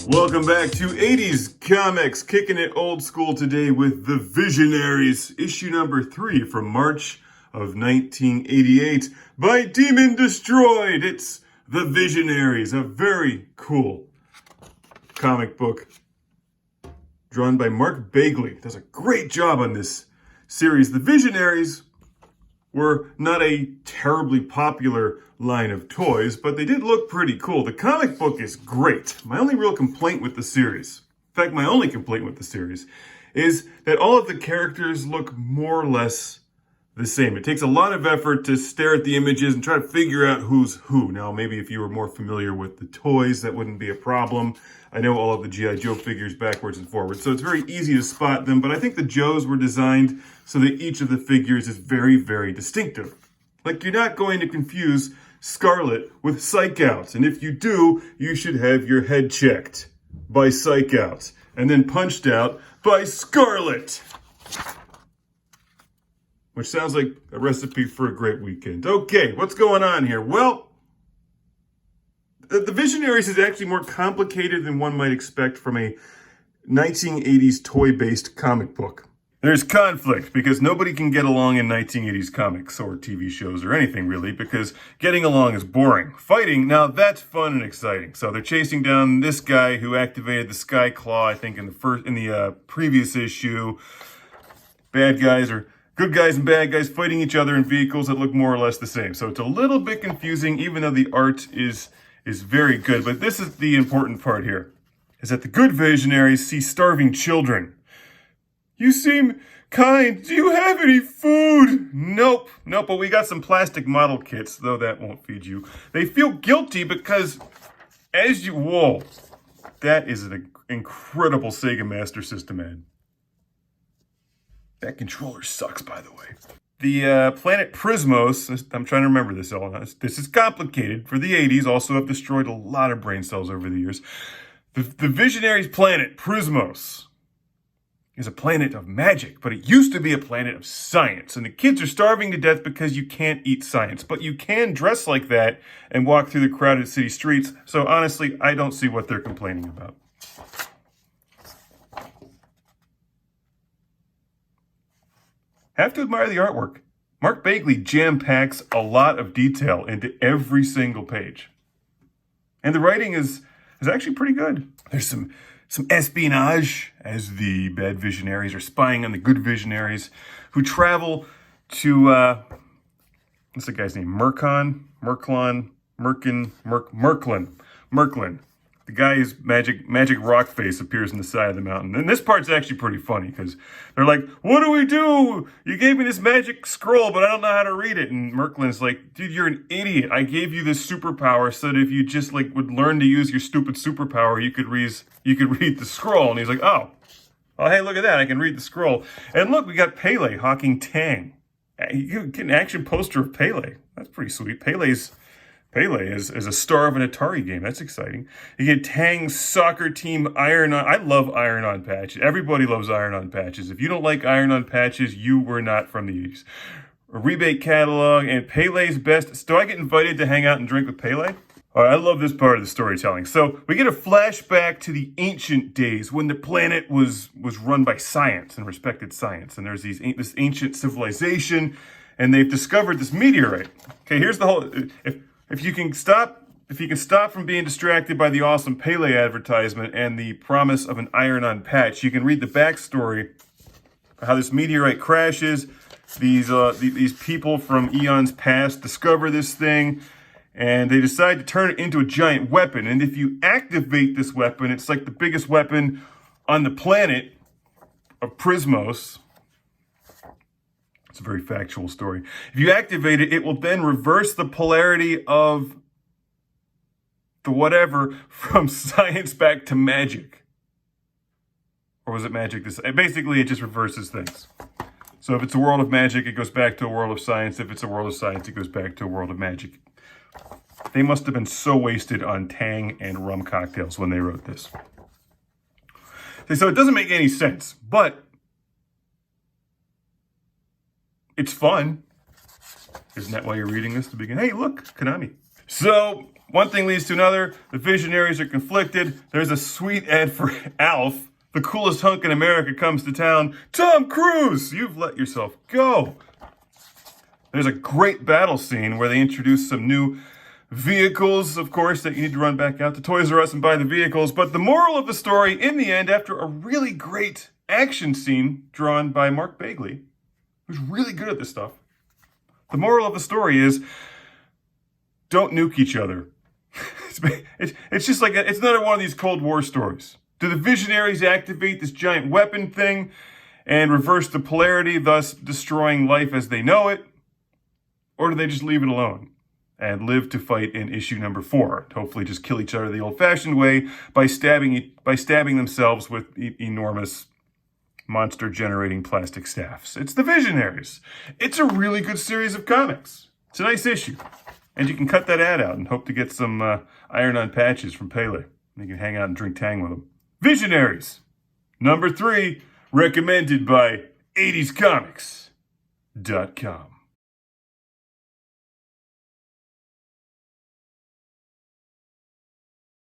Welcome back to 80s Comics, kicking it old school today with The Visionaries, issue number 3 from March of 1988 by Demon Destroyed. It's The Visionaries, a very cool comic book drawn by Mark Bagley. Does a great job on this series. The Visionaries were not a terribly popular line of toys, but they did look pretty cool. The comic book is great. My only real complaint with the series, in fact, my only complaint with the series, is that all of the characters look more or less the same. It takes a lot of effort to stare at the images and try to figure out who's who. Now, maybe if you were more familiar with the toys, that wouldn't be a problem. I know all of the G.I. Joe figures backwards and forwards, so it's very easy to spot them, but I think the Joes were designed so that each of the figures is very, very distinctive. Like, you're not going to confuse Scarlet with Psych Out, and if you do, you should have your head checked by Psych Out, and then punched out by Scarlet. Which sounds like a recipe for a great weekend. Okay, what's going on here? Well, The Visionaries is actually more complicated than one might expect from a 1980s toy-based comic book. There's conflict because nobody can get along in 1980s comics or TV shows or anything really, because getting along is boring. Fighting, now that's fun and exciting. So they're chasing down this guy who activated the Sky Claw, I think in the previous issue. Bad guys are good guys and bad guys fighting each other in vehicles that look more or less the same. So it's a little bit confusing, even though the art is very good. But this is the important part here, is that the good Visionaries see starving children. You seem kind. Do you have any food? Nope, but we got some plastic model kits, though that won't feed you. They feel guilty because whoa, that is an incredible Sega Master System ad. That controller sucks, by the way. The planet Prismos, I'm trying to remember this all. This is complicated. For the 80s, also have destroyed a lot of brain cells over the years. The Visionaries planet, Prismos, is a planet of magic, but it used to be a planet of science. And the kids are starving to death because you can't eat science. But you can dress like that and walk through the crowded city streets. So honestly, I don't see what they're complaining about. Have to admire the artwork. Mark Bagley jam-packs a lot of detail into every single page. And the writing is actually pretty good. There's some espionage as the bad Visionaries are spying on the good Visionaries who travel to, what's the guy's name? Merklin. The guy's magic rock face appears in the side of the mountain. And this part's actually pretty funny because they're like, what do we do? You gave me this magic scroll, but I don't know how to read it. And Merklin's like, dude, you're an idiot. I gave you this superpower so that if you just would learn to use your stupid superpower, you could read the scroll. And he's like, oh, hey, look at that. I can read the scroll. And look, we got Pele hawking Tang. You get an action poster of Pele. That's pretty sweet. Pele is a star of an Atari game. That's exciting. You get Tang's soccer team iron-on. I love iron-on patches. Everybody loves iron-on patches. If you don't like iron-on patches, you were not from the 80s. A rebate catalog and Pele's best. Do I get invited to hang out and drink with Pele? All right, I love this part of the storytelling. So we get a flashback to the ancient days when the planet was run by science and respected science. And there's this ancient civilization, and they've discovered this meteorite. Okay, here's the whole... If you can stop from being distracted by the awesome Pele advertisement and the promise of an iron-on patch, you can read the backstory of how this meteorite crashes. These people from eons past discover this thing, and they decide to turn it into a giant weapon. And if you activate this weapon, it's like the biggest weapon on the planet of Prismos. It's a very factual story. If you activate it, it will then reverse the polarity of the whatever from science back to magic. Or was it magic? Basically, it just reverses things. So if it's a world of magic, it goes back to a world of science. If it's a world of science, it goes back to a world of magic. They must have been so wasted on Tang and rum cocktails when they wrote this. So it doesn't make any sense, but it's fun. Isn't that why you're reading this to begin? Hey, look, Konami. So, one thing leads to another. The Visionaries are conflicted. There's a sweet ad for Alf. The coolest hunk in America comes to town. Tom Cruise! You've let yourself go. There's a great battle scene where they introduce some new vehicles, of course, that you need to run back out to Toys R Us and buy the vehicles. But the moral of the story, in the end, after a really great action scene drawn by Mark Bagley, who's really good at this stuff, the moral of the story is, don't nuke each other. It's just like, it's another one of these Cold War stories. Do the Visionaries activate this giant weapon thing and reverse the polarity, thus destroying life as they know it? Or do they just leave it alone and live to fight in issue number 4? Hopefully just kill each other the old-fashioned way by stabbing themselves with enormous monster-generating plastic staffs. It's the Visionaries. It's a really good series of comics. It's a nice issue. And you can cut that ad out and hope to get some iron-on patches from Pele. You can hang out and drink Tang with them. Visionaries. Number 3, recommended by 80scomics.com.